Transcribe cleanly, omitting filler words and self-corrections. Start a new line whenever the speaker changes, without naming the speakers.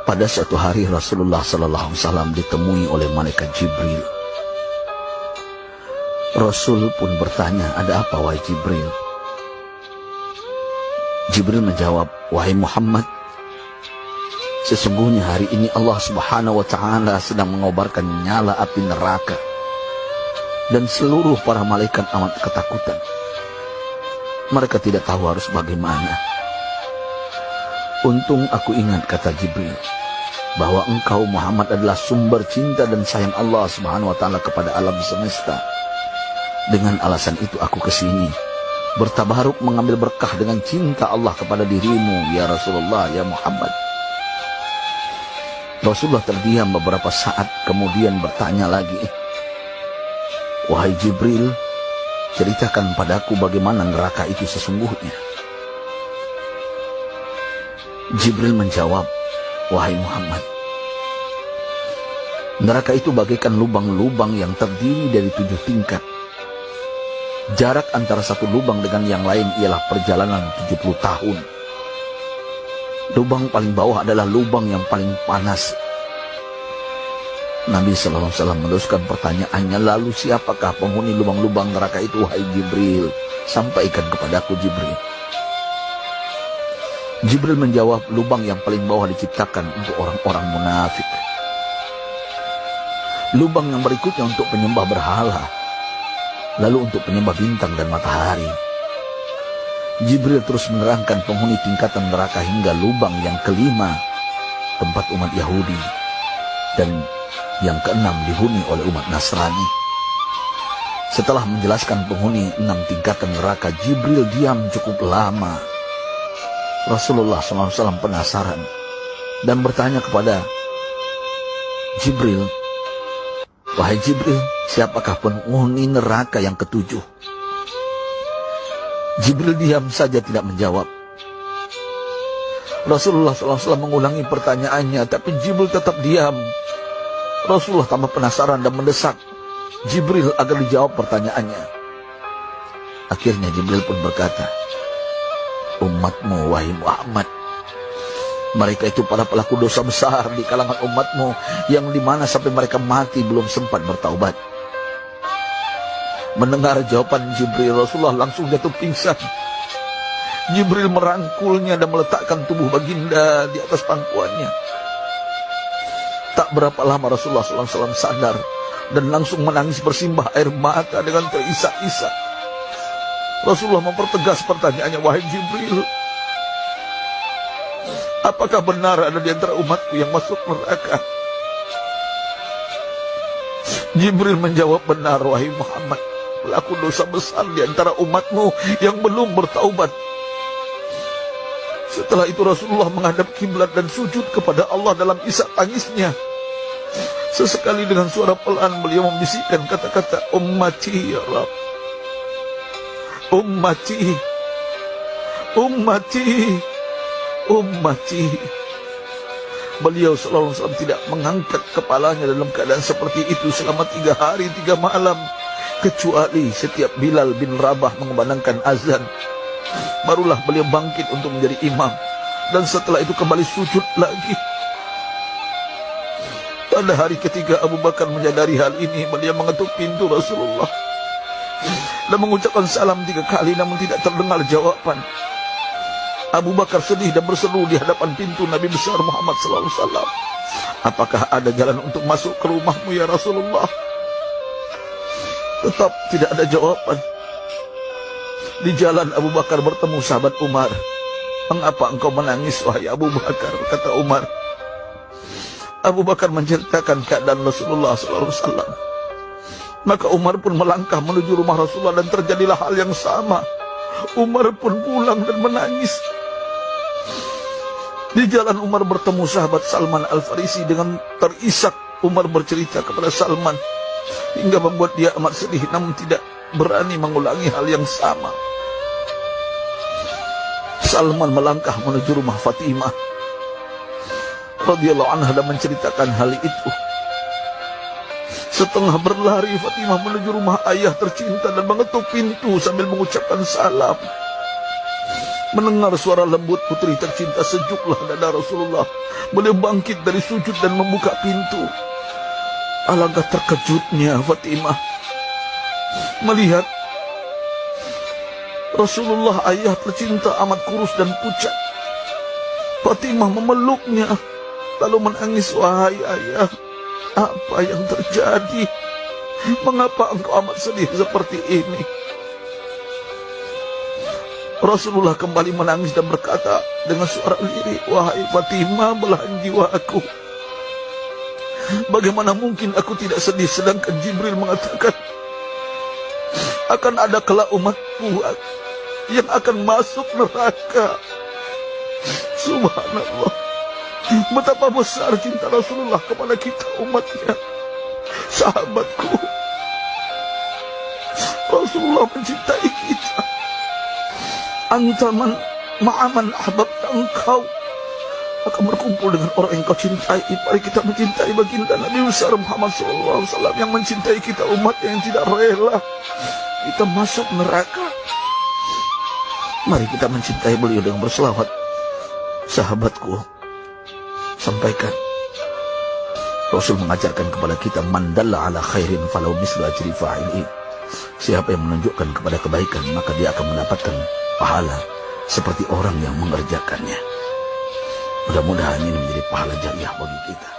Pada suatu hari Rasulullah SAW ditemui oleh malaikat Jibril. Rasul pun bertanya, "Ada apa wahai Jibril?" Jibril menjawab, "Wahai Muhammad, sesungguhnya hari ini Allah Subhanahu wa Ta'ala sedang mengobarkan nyala api neraka, dan seluruh para malaikat amat ketakutan. Mereka tidak tahu harus bagaimana. Untung aku ingat," kata Jibril, "bahwa engkau Muhammad adalah sumber cinta dan sayang Allah Subhanahu wa Ta'ala kepada alam semesta. Dengan alasan itu aku kesini, bertabaruk mengambil berkah dengan cinta Allah kepada dirimu, ya Rasulullah, ya Muhammad." Rasulullah terdiam beberapa saat, kemudian bertanya lagi, "Wahai Jibril, ceritakan padaku bagaimana neraka itu sesungguhnya." Jibril menjawab, "Wahai Muhammad, neraka itu bagaikan lubang-lubang yang terdiri dari 7 tingkat. Jarak antara satu lubang dengan yang lain ialah perjalanan 70 tahun. Lubang paling bawah adalah lubang yang paling panas." Nabi SAW meneruskan pertanyaannya, "Lalu siapakah penghuni lubang-lubang neraka itu, wahai Jibril? Sampaikan kepadaku, Jibril." Jibril menjawab, "Lubang yang paling bawah diciptakan untuk orang-orang munafik. Lubang yang berikutnya untuk penyembah berhala, lalu untuk penyembah bintang dan matahari." Jibril terus menerangkan penghuni tingkatan neraka hingga lubang yang kelima, tempat umat Yahudi, dan yang keenam dihuni oleh umat Nasrani. Setelah menjelaskan penghuni 6 tingkatan neraka, Jibril diam cukup lama. Rasulullah SAW penasaran dan bertanya kepada Jibril, "Wahai Jibril, siapakah penghuni neraka yang ketujuh?" Jibril diam saja tidak menjawab. Rasulullah SAW mengulangi pertanyaannya, tapi Jibril tetap diam. Rasulullah tambah penasaran dan mendesak Jibril agar dijawab pertanyaannya. Akhirnya Jibril pun berkata, "Umatmu, wahai Muhammad, mereka itu para pelaku dosa besar di kalangan umatmu, yang dimana sampai mereka mati belum sempat bertaubat." Mendengar jawaban Jibril, Rasulullah langsung jatuh pingsan. Jibril merangkulnya dan meletakkan tubuh baginda di atas pangkuannya. Tak berapa lama Rasulullah SAW sadar dan langsung menangis bersimbah air mata dengan terisak-isak. Rasulullah mempertegas pertanyaannya, "Wahai Jibril, apakah benar ada di antara umatku yang masuk neraka?" Jibril menjawab, "Benar, wahai Muhammad, pelaku dosa besar di antara umatmu yang belum bertaubat." Setelah itu Rasulullah menghadap kiblat dan sujud kepada Allah dalam isak tangisnya. Sesekali dengan suara pelan beliau membisikkan kata-kata, "Ummati ya Rabb, ummati, ummati, ummati." Beliau SAW tidak mengangkat kepalanya dalam keadaan seperti itu selama 3 hari 3 malam, kecuali setiap Bilal bin Rabah mengumandangkan azan, barulah beliau bangkit untuk menjadi imam, dan setelah itu kembali sujud lagi. Pada hari ketiga Abu Bakar menyadari hal ini, beliau mengetuk pintu Rasulullah dan mengucapkan salam 3 kali, namun tidak terdengar jawaban. Abu Bakar sedih dan berseru di hadapan pintu Nabi besar Muhammad SAW, "Apakah ada jalan untuk masuk ke rumahmu ya Rasulullah?" Tetap tidak ada jawaban. Di jalan Abu Bakar bertemu sahabat Umar. "Mengapa engkau menangis, wahai Abu Bakar?" kata Umar. Abu Bakar menceritakan keadaan Rasulullah SAW. Maka Umar pun melangkah menuju rumah Rasulullah dan terjadilah hal yang sama. Umar pun pulang dan menangis. Di jalan Umar bertemu sahabat Salman Al-Farisi. Dengan terisak Umar bercerita kepada Salman hingga membuat dia amat sedih, namun tidak berani mengulangi hal yang sama. Salman melangkah menuju rumah Fatimah radhiyallahu anha dan menceritakan hal itu. Setengah berlari Fatimah menuju rumah ayah tercinta dan mengetuk pintu sambil mengucapkan salam. Mendengar suara lembut putri tercinta, sejuklah dada Rasulullah. Beliau bangkit dari sujud dan membuka pintu. Alangkah terkejutnya Fatimah melihat Rasulullah, ayah tercinta, amat kurus dan pucat. Fatimah memeluknya lalu menangis. Wahai ayah, apa yang terjadi? Mengapa engkau amat sedih seperti ini? Rasulullah kembali menangis dan berkata dengan suara lirih, wahai Fatimah, belahan jiwa aku. Bagaimana mungkin aku tidak sedih sedangkan Jibril mengatakan akan ada kelak umatku yang akan masuk neraka. Subhanallah, betapa besar cinta Rasulullah kepada kita umatnya. Sahabatku, Rasulullah mencintai kita. Antaman ma'aman ahbabta, engkau akan berkumpul dengan orang yang kau cintai. Mari kita mencintai baginda Nabi besar Muhammad SAW yang mencintai kita, umat yang tidak rela kita masuk neraka. Mari kita mencintai beliau dengan berselawat. Sahabatku, sampaikan, Rasul mengajarkan kepada kita, man dalla ala khairin falau mislu ajri fa'ili. Siapa yang menunjukkan kepada kebaikan, maka dia akan mendapatkan pahala seperti orang yang mengerjakannya. Mudah-mudahan ini menjadi pahala jariah bagi kita.